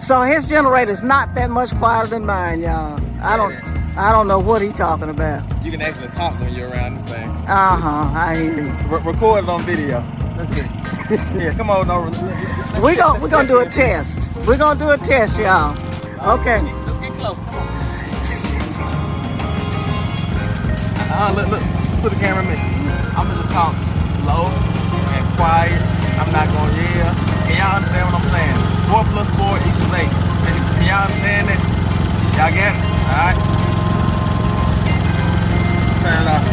So his generator's not that much quieter than mine, y'all. I don't know what he's talking about. You can actually talk when you're around this thing. I hear you. Record it on video. Let's see. Yeah, come on over. We're gonna do a test. We're gonna do a test, y'all. Okay. Let's get close. Look, put the camera in me. I'm gonna just talk low and quiet. I'm not gonna yell. Can y'all understand what I'm saying? 4 + 4 = 8. Can y'all understand that? Y'all get it? Alright? Turn it off.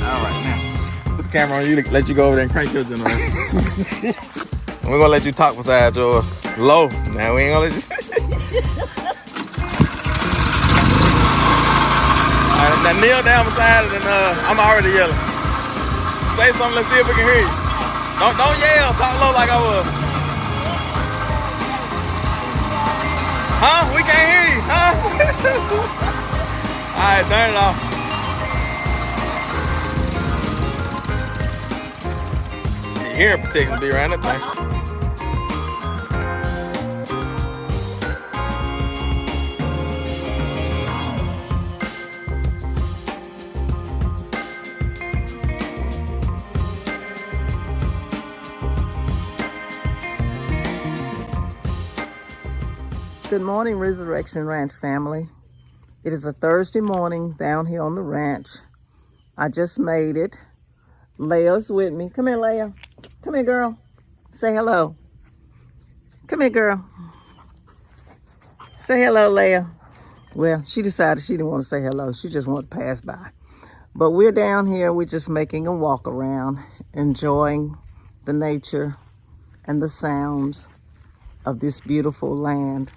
Alright, now. Put the camera on you to let you go over there and crank your generator. We're gonna let you talk beside yours. Low. Now we ain't gonna let you. Alright, now kneel down beside it and I'm already yelling. Say something, let's see if we can hear you. Don't yell, talk low like I was. Huh? We can't hear you, huh? Alright, turn it off. Your hearing protection be around that thing. Good morning, Resurrection Ranch family. It is a Thursday morning down here on the ranch. I just made it. Leia's with me. Come here, Leia. Come here, girl. Say hello. Come here, girl. Say hello, Leia. Well, she decided she didn't want to say hello. She just wanted to pass by. But we're down here. We're just making a walk around, enjoying the nature and the sounds of this beautiful land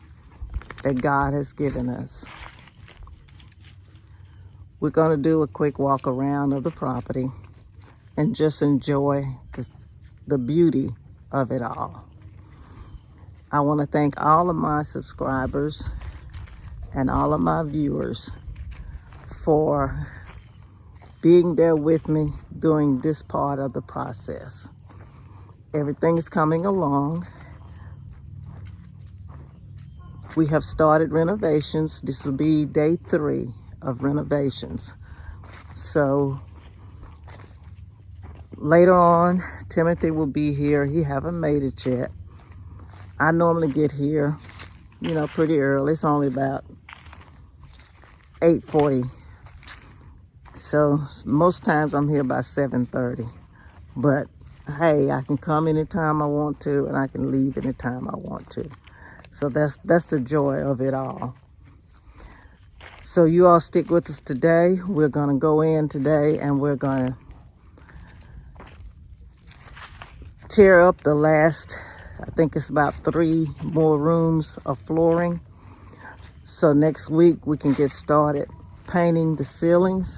that God has given us. We're going to do a quick walk around of the property and just enjoy the beauty of it all. I want to thank all of my subscribers and all of my viewers for being there with me during this part of the process. Everything is coming along. We have started renovations. This will be day 3 of renovations. So later on, Timothy will be here. He haven't made it yet. I normally get here, pretty early. It's only about 8:40. So most times I'm here by 7:30. But hey, I can come anytime I want to, and I can leave anytime I want to. So that's the joy of it all. So you all stick with us today. We're going to go in today and we're going to tear up the last, I think it's about 3 more rooms of flooring. So next week we can get started painting the ceilings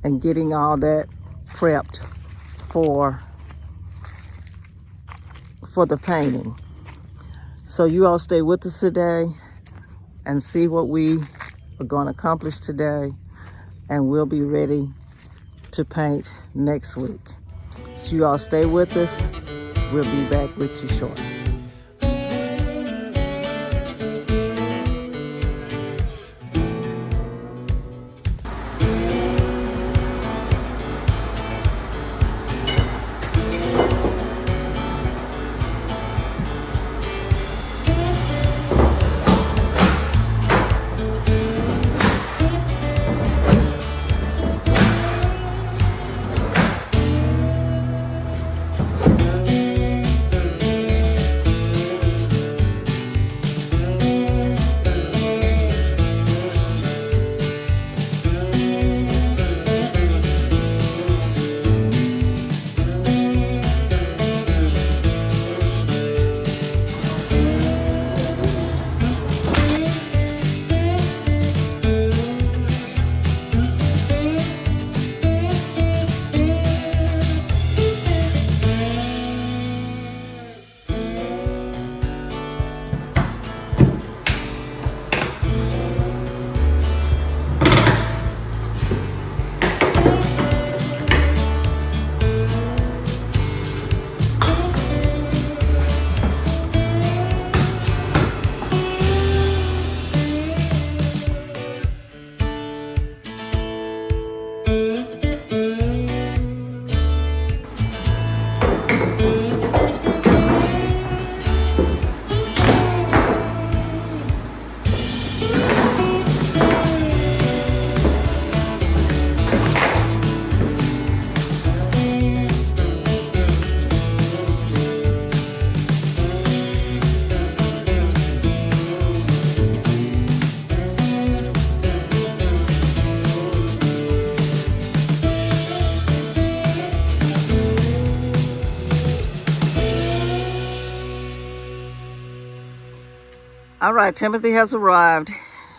and getting all that prepped for the painting. So you all stay with us today and see what we are going to accomplish today, and we'll be ready to paint next week. So you all stay with us. We'll be back with you shortly. All right, Timothy has arrived.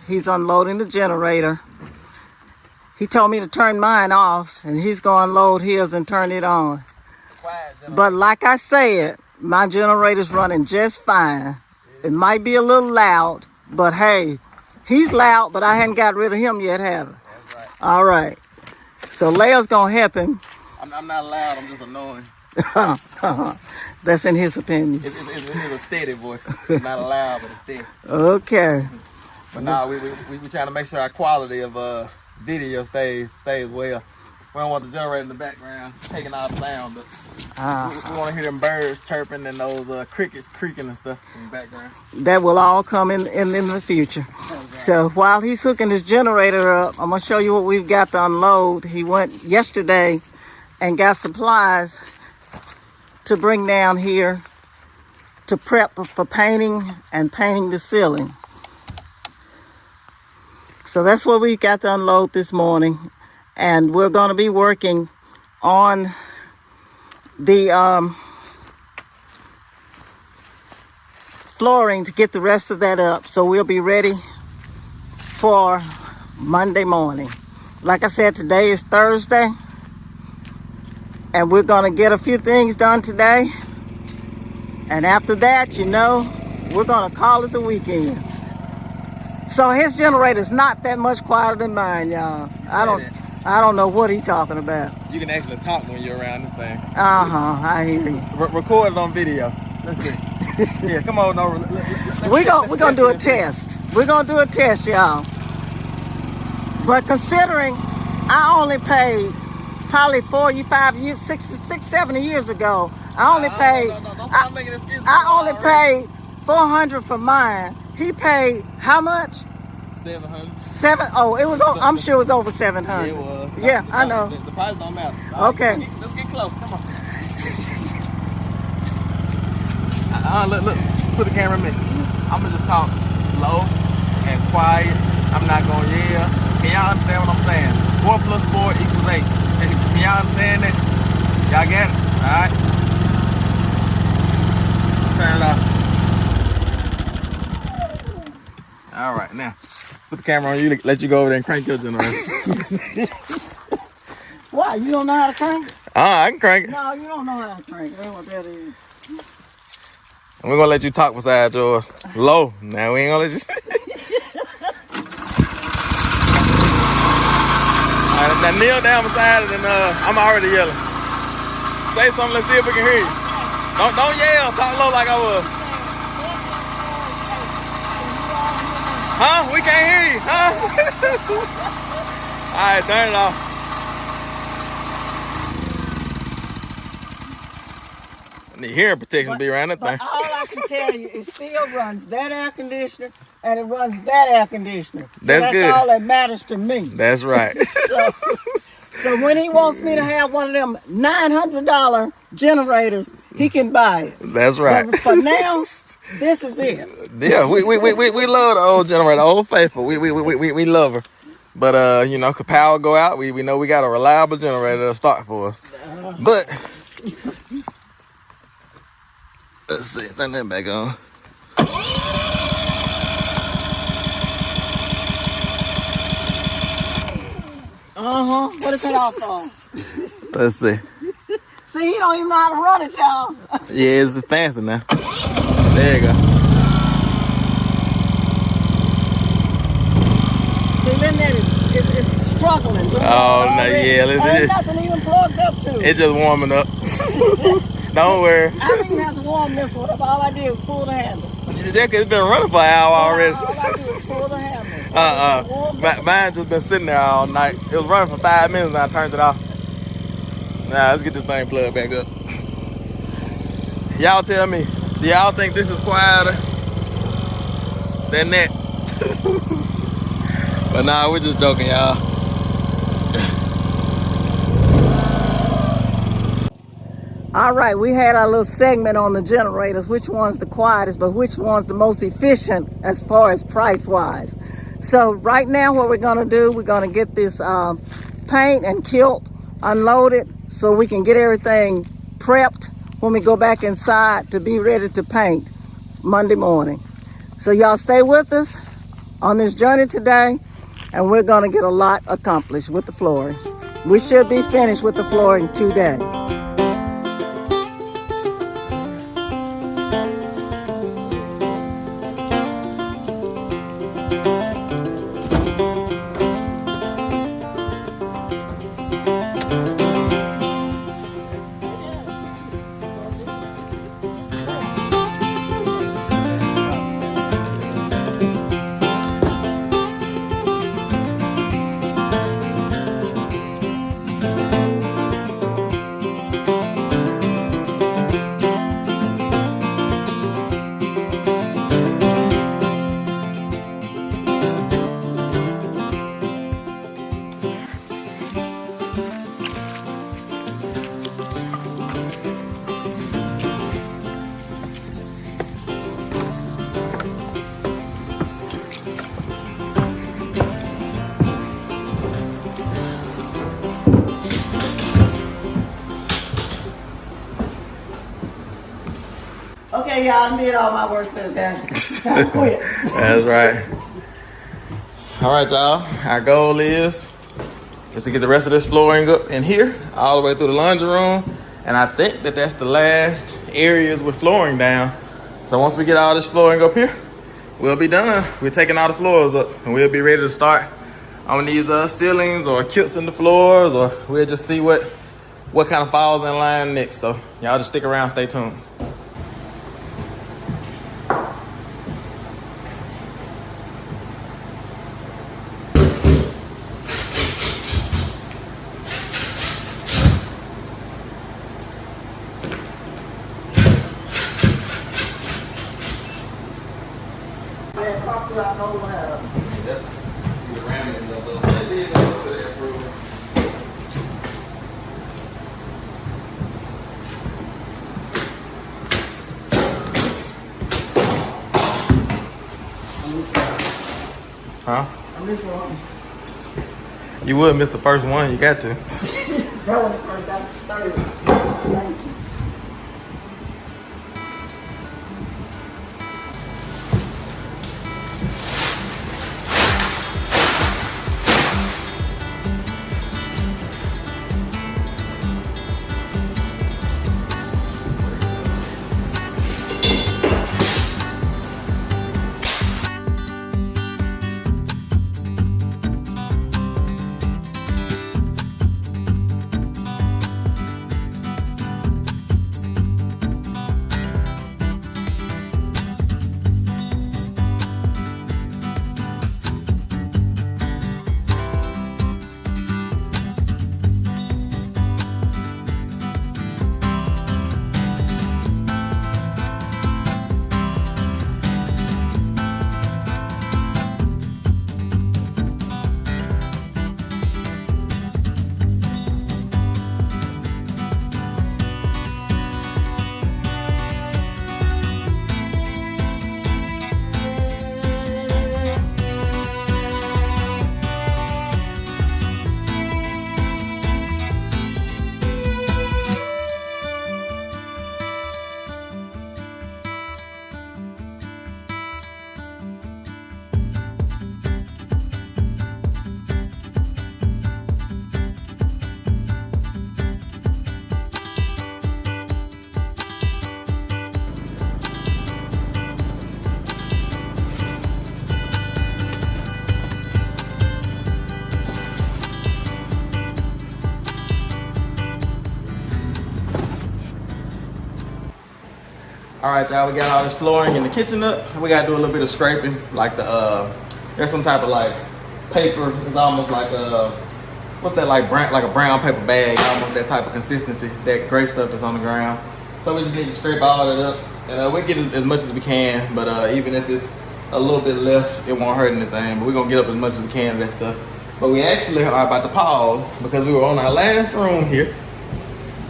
He's unloading the generator. He told me to turn mine off, and he's going to unload his and turn it on. But like I said, my generator's running just fine. It might be a little loud, but hey, he's loud, but I hadn't got rid of him yet, have I? That's right. All right. So Leo's going to help him. I'm not loud, I'm just annoying. That's in his opinion. It's a steady voice. It's not loud, but it's steady. Okay. But now we trying to make sure our quality of video stays well. We don't want the generator in the background taking out the sound, but we want to hear them birds chirping and those crickets creaking and stuff in the background. That will all come in the future. Right. So while he's hooking his generator up, I'm going to show you what we've got to unload. He went yesterday and got supplies to bring down here to prep for painting and painting the ceiling. So that's what we got to unload this morning. And we're going to be working on the flooring to get the rest of that up. So we'll be ready for Monday morning. Like I said, today is Thursday. And we're going to get a few things done today. And after that, you know, we're going to call it the weekend. So his generator's not that much quieter than mine, y'all. I don't know what he's talking about. You can actually talk when you're around this thing. I hear you. Record it on video. Let's see. Yeah, come on, no. We're gonna do a test. We're gonna do a test, y'all. But considering I only paid probably 45 years, 60, 70 years ago, I only paid $400 for mine. He paid how much? 700. Oh, it was. I'm sure it was over 700. Yeah, it was. Yeah, I know. The price don't matter. Okay. Let's get close. Come on. Look. Put the camera in me. I'm gonna just talk low and quiet. I'm not gonna yell. Can y'all understand what I'm saying? 4 + 4 = 8. Can y'all understand that? Y'all get it? All right. Turn it off. All right, now. Put the camera on you, let you go over there and crank your generator. Why? You don't know how to crank it? I can crank it. No, you don't know how to crank it. That's what that is. We're gonna let you talk beside yours. Low. Now we ain't gonna let you. Alright, now kneel down beside it and I'm already yelling. Say something, let's see if we can hear you. Don't yell, talk low like I was. Huh? We can't hear you, huh? Alright, turn it off. I need hearing protection to be around that thing. All I can tell you, it still runs that air conditioner and it runs that air conditioner. So that's good. All that matters to me. That's right. So when he wants me to have one of them $900 generators, he can buy it. That's right. But for now, this is it. Yeah, we love the old generator, Old Faithful. We love her. But you know, if power go out, we know we got a reliable generator to start for us. But let's see, turn that back on. What is it off for? Let's see. See, he don't even know how to run it, y'all. Yeah, it's fancy now. There you go. See, Lynette is struggling. Oh, no, yeah. There's nothing even plugged up to it. It's just warming up. Don't worry. I didn't even have to warm this one up. All I did was pull the handle. It's been running for an hour already. All I do is pull the handle. Mine just been sitting there all night. It was running for 5 minutes and I turned it off. Now, let's get this thing plugged back up. Y'all tell me, do y'all think this is quieter than that? But nah, we're just joking, y'all. All right, we had our little segment on the generators, which one's the quietest, but which one's the most efficient as far as price-wise. So right now what we're gonna do, we're gonna get this paint and kilt unloaded so we can get everything prepped when we go back inside to be ready to paint Monday morning. So y'all stay with us on this journey today, and we're gonna get a lot accomplished with the flooring. We should be finished with the flooring today. Okay, y'all, I did all my work for the day. Time to quit. That's right. All right, y'all. Our goal is to get the rest of this flooring up in here, all the way through the laundry room. And I think that that's the last areas with flooring down. So once we get all this flooring up here, we'll be done. We're taking all the floors up, and we'll be ready to start on these ceilings or kilts in the floors, or we'll just see what kind of falls in line next. So y'all just stick around, stay tuned. Throughout the whole house. Yep. See the ramming of those. They did go over there, bro. Huh? I miss one. You would miss the first one. You got to. That one first, that's third. Thank you. All right, y'all, we got all this flooring in the kitchen up. We gotta do a little bit of scraping, like there's some type of like paper. It's almost like what's that, like a brown paper bag, almost that type of consistency, that gray stuff that's on the ground. So we just need to scrape all of it up, and we get as much as we can, but even if it's a little bit left, it won't hurt anything, but we're gonna get up as much as we can of that stuff. But we actually are about to pause because we were on our last room here.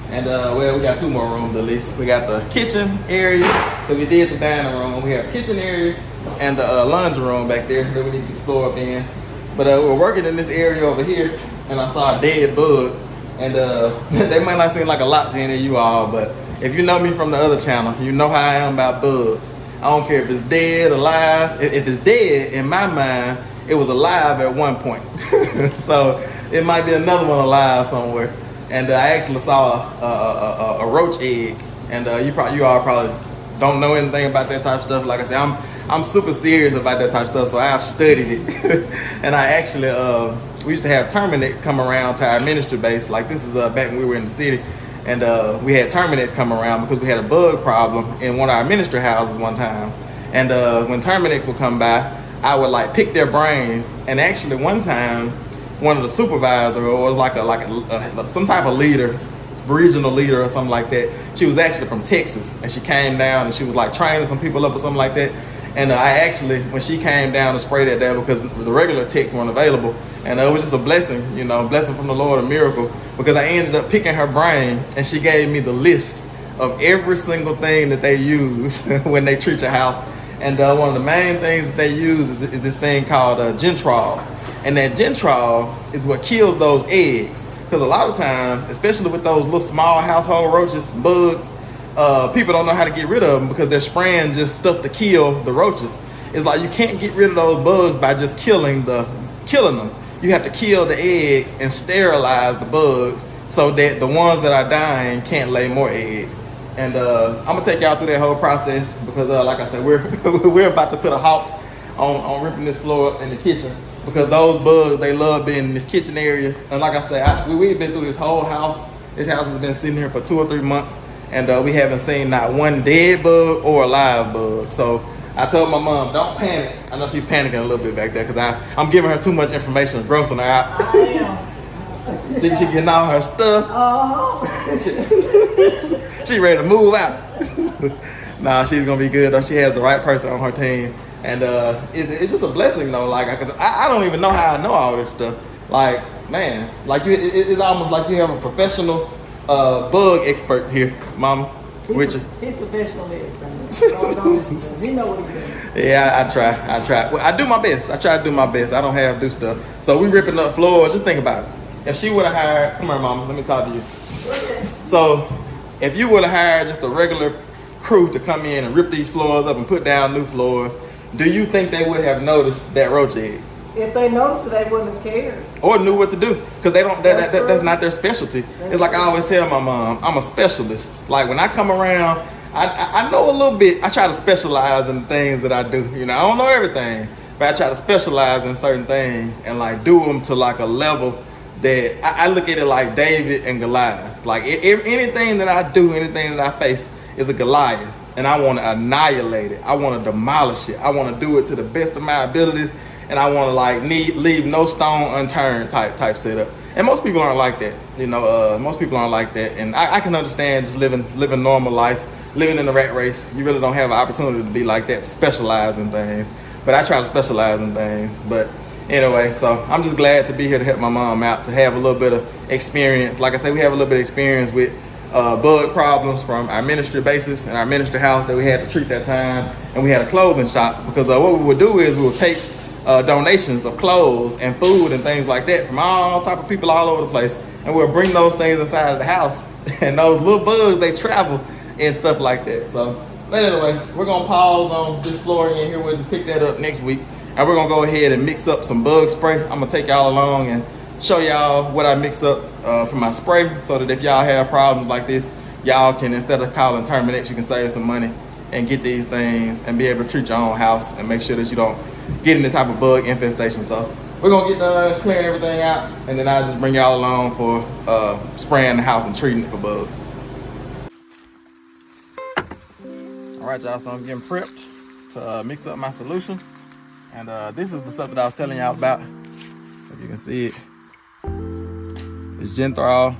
And well, we got two more rooms at least. We got the kitchen area, because we did the dining room. We have kitchen area and the laundry room back there that we need to get the floor up in. But we were working in this area over here, and I saw a dead bug. And they might not seem like a lot to any of you all, but if you know me from the other channel, you know how I am about bugs. I don't care if it's dead, alive. If it's dead, in my mind, it was alive at one point. So it might be another one alive somewhere. And I actually saw a roach egg. And you all probably don't know anything about that type of stuff. Like I said, I'm super serious about that type of stuff, so I've studied it. And I actually, we used to have Terminex come around to our ministry base. Like this is back when we were in the city. And we had Terminex come around because we had a bug problem in one of our ministry houses one time. And when Terminex would come by, I would like pick their brains. And actually one time, one of the supervisors, or it was like some type of leader, regional leader or something like that. She was actually from Texas, and she came down and she was like training some people up or something like that. And I actually, when she came down to spray that there, because the regular techs weren't available, and it was just a blessing, you know, a blessing from the Lord, a miracle, because I ended up picking her brain, and she gave me the list of every single thing that they use when they treat your house. And one of the main things that they use is this thing called Gentrol. And that Gentrol is what kills those eggs. Because a lot of times, especially with those little small household roaches, bugs, people don't know how to get rid of them because they're spraying just stuff to kill the roaches. It's like you can't get rid of those bugs by just killing them. You have to kill the eggs and sterilize the bugs so that the ones that are dying can't lay more eggs. And I'm gonna take y'all through that whole process because, like I said, we're about to put a halt on ripping this floor in the kitchen. Because those bugs, they love being in this kitchen area. And like I said, we've been through this whole house. This house has been sitting here for 2 or 3 months. And we haven't seen not one dead bug or a live bug. So I told my mom, don't panic. I know she's panicking a little bit back there because I'm giving her too much information, grossing her out. I am. She getting all her stuff. She ready to move out. Nah, she's going to be good though. She has the right person on her team. And it's just a blessing though, like, cause I don't even know how I know all this stuff. Like, man, like it's almost like you have a professional bug expert here, Mama. With you. He's professional at everything. We know what he's doing. Yeah, I try. Well, I do my best. I try to do my best. I don't do stuff. So we ripping up floors. Just think about it. If she would have hired, come here, Mama. Let me talk to you. Okay. So if you would have hired just a regular crew to come in and rip these floors up and put down new floors, do you think they would have noticed that roach egg? If they noticed it, they wouldn't have cared. Or knew what to do, because they don't. That's not their specialty. It's like I always tell my mom, I'm a specialist. Like when I come around, I know a little bit. I try to specialize in things that I do. You know, I don't know everything, but I try to specialize in certain things and like do them to like a level that I look at it like David and Goliath. Like anything that I do, anything that I face is a Goliath. And I want to annihilate it. I want to demolish it. I want to do it to the best of my abilities, and I want to like leave no stone unturned type setup. And most people aren't like that, you know. Most people aren't like that, and I can understand just living normal life, living in the rat race. You really don't have an opportunity to be like that, to specialize in things. But I try to specialize in things. But anyway, so I'm just glad to be here to help my mom out, to have a little bit of experience. Like I said, we have a little bit of experience with bug problems from our ministry basis and our ministry house that we had to treat that time. And we had a clothing shop because what we would do is we would take donations of clothes and food and things like that from all type of people all over the place, and we'll bring those things inside of the house. And those little bugs, they travel and stuff like that. So but anyway, we're gonna pause on this floor in here. We'll just pick that up next week, and we're gonna go ahead and mix up some bug spray. I'm gonna take y'all along and show y'all what I mix up for my spray, so that if y'all have problems like this, y'all can, instead of calling Terminex, you can save some money and get these things and be able to treat your own house and make sure that you don't get in this type of bug infestation. So we're gonna get done clearing everything out, and then I'll just bring y'all along for spraying the house and treating it for bugs. All right, y'all, so I'm getting prepped to mix up my solution. And this is the stuff that I was telling y'all about. If you can see it, it's Gentrol,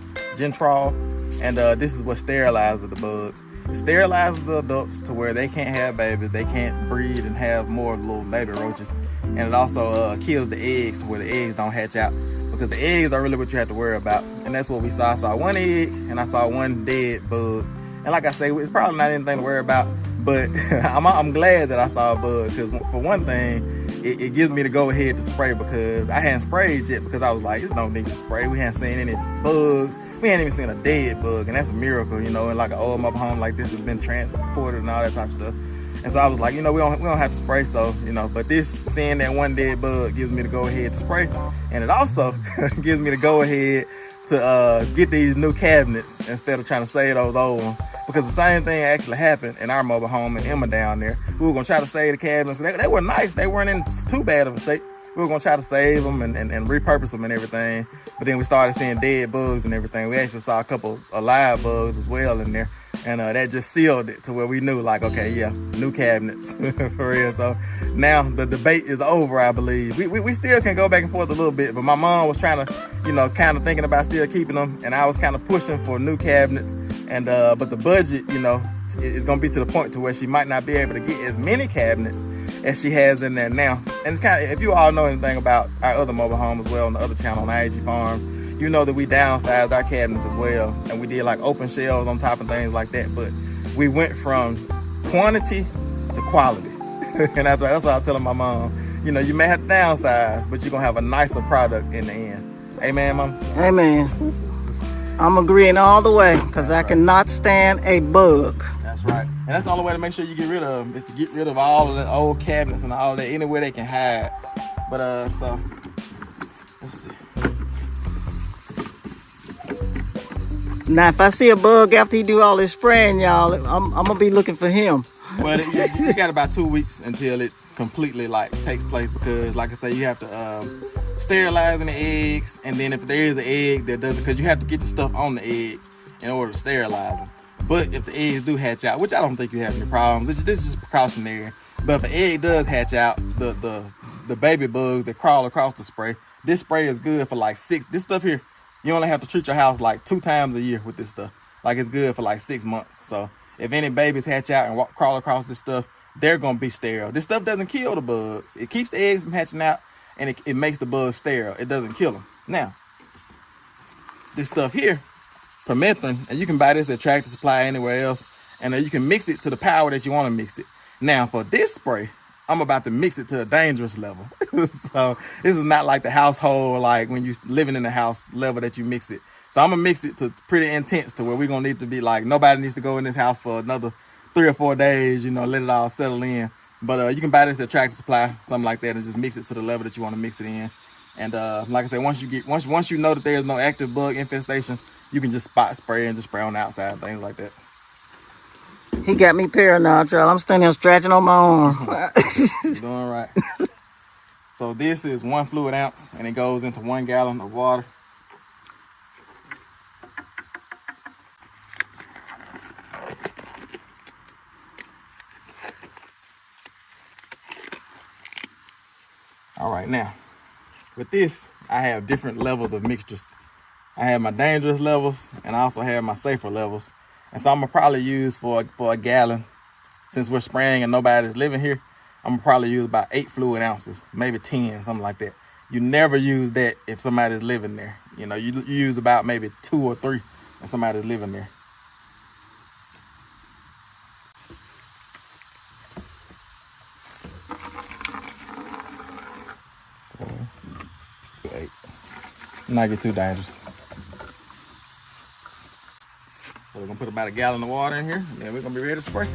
and this is what sterilizes the bugs. It sterilizes the adults to where they can't have babies, they can't breed and have more little baby roaches. And it also kills the eggs to where the eggs don't hatch out, because the eggs are really what you have to worry about. And that's what we saw. I saw one egg and I saw one dead bug. And like I say, it's probably not anything to worry about, but I'm glad that I saw a bug, because for one thing, it gives me to go ahead to spray, because I hadn't sprayed yet, because I was like, there's no need to spray. We hadn't seen any bugs. We hadn't even seen a dead bug, and that's a miracle, you know. And like an old mobile home like this has been transported and all that type of stuff. And so I was like, you know, we don't have to spray. So, you know, but this, seeing that one dead bug gives me the go ahead to spray. And it also gives me the go ahead to get these new cabinets instead of trying to save those old ones. Because the same thing actually happened in our mobile home in Emma down there. We were gonna try to save the cabinets. They were nice. They weren't in too bad of a shape. We were gonna try to save them and repurpose them and everything. But then we started seeing dead bugs and everything. We actually saw a couple of live bugs as well in there. And that just sealed it to where we knew, like, okay, yeah, new cabinets for real. So now the debate is over, I believe. We still can go back and forth a little bit, but my mom was trying to, you know, kind of thinking about still keeping them, and I was kind of pushing for new cabinets. And but the budget, you know, is gonna be to the point to where she might not be able to get as many cabinets as she has in there now. And it's kind of, if you all know anything about our other mobile home as well on the other channel on IAG Farms, you know that we downsized our cabinets as well, and we did like open shelves on top and things like that. But we went from quantity to quality. And that's why I was telling my mom, you know, you may have to downsize, but you're gonna have a nicer product in the end. Amen, Mom? Amen. I'm agreeing all the way, because I cannot stand a bug. That's right. And that's the only way to make sure you get rid of them, is to get rid of all of the old cabinets and all of that, anywhere they can hide. But so let's see. Now, if I see a bug after he do all this spraying, y'all, I'm gonna be looking for him. Well, you got about 2 weeks until it completely like takes place, because like I say, you have to sterilizing the eggs, and then if there is an egg that doesn't, because you have to get the stuff on the eggs in order to sterilize them. But if the eggs do hatch out, which I don't think you have any problems, this is just precautionary. But if an egg does hatch out, the baby bugs that crawl across the spray, this spray is good for like this stuff here, you only have to treat your house like 2 times a year with this stuff. Like, it's good for like 6 months. So if any babies hatch out and crawl across this stuff, they're gonna be sterile. This stuff doesn't kill the bugs. It keeps the eggs from hatching out, and it makes the bugs sterile. It doesn't kill them. Now, this stuff here, permethrin, and you can buy this at Tractor Supply anywhere else, and you can mix it to the power that you want to mix it. Now, for this spray, I'm about to mix it to a dangerous level. So this is not like the household, like when you living in the house level that you mix it. So I'm gonna mix it to pretty intense, to where we're gonna need to be like, nobody needs to go in this house for another 3 or 4 days, you know, let it all settle in. But you can buy this at Tractor Supply, something like that, and just mix it to the level that you want to mix it in. And like I said, once you know that there's no active bug infestation, you can just spot spray and just spray on the outside, things like that. He got me paranoid, y'all. I'm standing here stretching on my arm. You're doing right. So this is 1 fluid ounce, and it goes into 1 gallon of water. All right, now with this, I have different levels of mixtures. I have my dangerous levels, and I also have my safer levels. And so I'm gonna probably use for a gallon, since we're spraying and nobody's living here, I'm gonna probably use about 8 fluid ounces, maybe 10, something like that. You never use that if somebody's living there. You know, you use about maybe 2 or 3 if somebody's living there. Not get too dangerous. So we're gonna put about a gallon of water in here, and then we're gonna be ready to spray.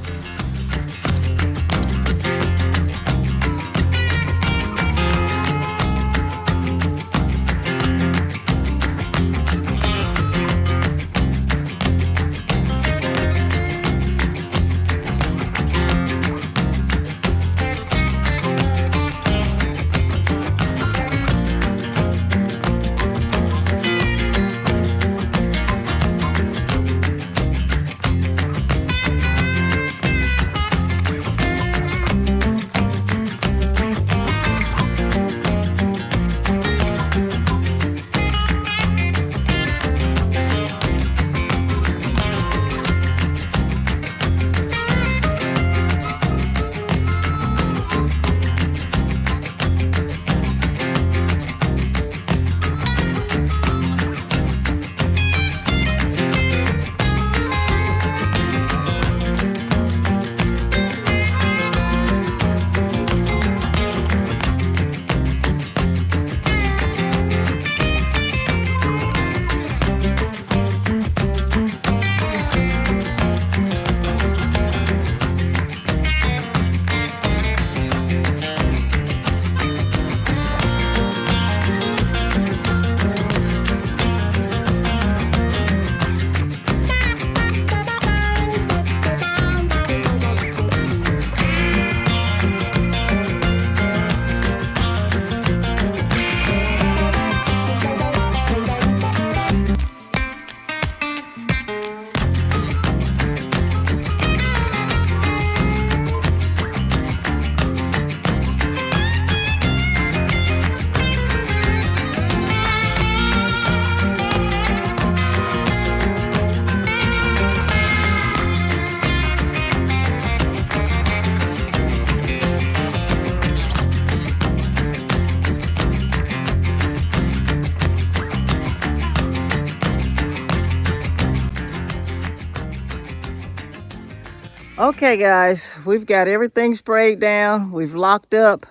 Okay, guys, we've got everything sprayed down. We've locked up.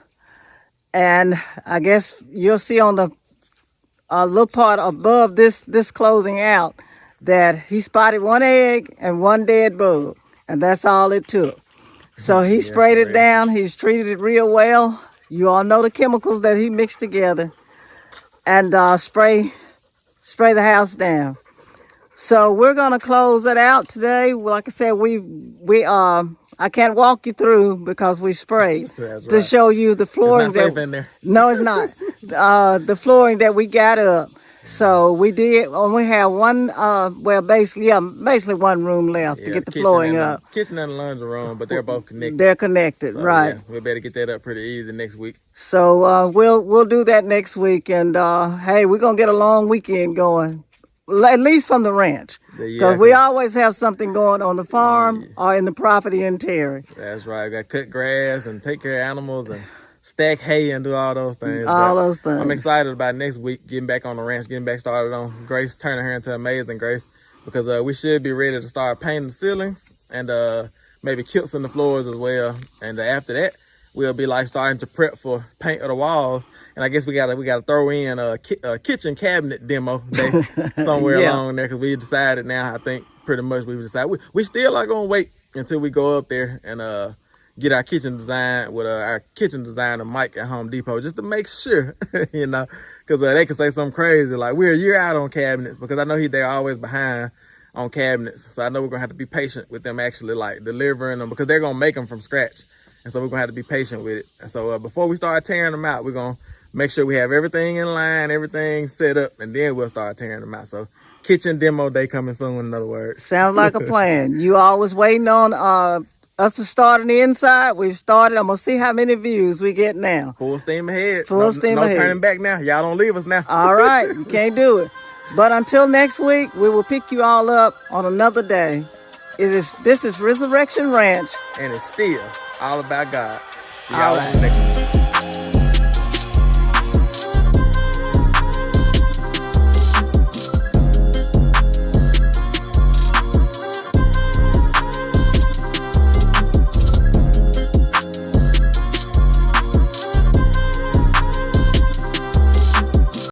And I guess you'll see on the little part above this closing out that he spotted one egg and one dead bug. And that's all it took. So he sprayed it down. He's treated it real well. You all know the chemicals that he mixed together. And spray the house down. So we're gonna close it out today. Like I said, I can't walk you through because we sprayed to show you the flooring. It's not safe in there. No, it's not. The flooring that we got up. So we did. We have one. Basically one room left to get the flooring up. Kitchen and the laundry room, but they're both connected. They're connected, so, right? Yeah, we better get that up pretty easy next week. So we'll do that next week, and hey, we're gonna get a long weekend going. At least from the ranch, because we always have something going on the farm or in the property in Terry. That's right. Got to cut grass and take care of animals and stack hay and do all those things. Those things. I'm excited about next week, getting back on the ranch, getting back started on Grace, turning her into Amazing Grace, because we should be ready to start painting the ceilings and maybe kilting the floors as well. And after that, we'll be like starting to prep for paint of the walls. And I guess we gotta throw in a kitchen cabinet demo day somewhere along there, because we decided now. I think pretty much we've decided we still are gonna wait until we go up there and get our kitchen design with our kitchen designer Mike at Home Depot, just to make sure, you know, because they can say something crazy like we're a year out on cabinets, because I know they're always behind on cabinets. So I know we're gonna have to be patient with them actually like delivering them, because they're gonna make them from scratch, and so we're gonna have to be patient with it. And so before we start tearing them out, we're gonna make sure we have everything in line, everything set up, and then we'll start tearing them out. So kitchen demo day coming soon, in other words. Sounds like a plan. You always waiting on us to start on the inside. We've started. I'm going to see how many views we get now. Full steam ahead. Full steam ahead. No turning back now. Y'all don't leave us now. All right. You can't do it. But until next week, we will pick you all up on another day. This is Resurrection Ranch. And it's still all about God. See All y'all right. next week.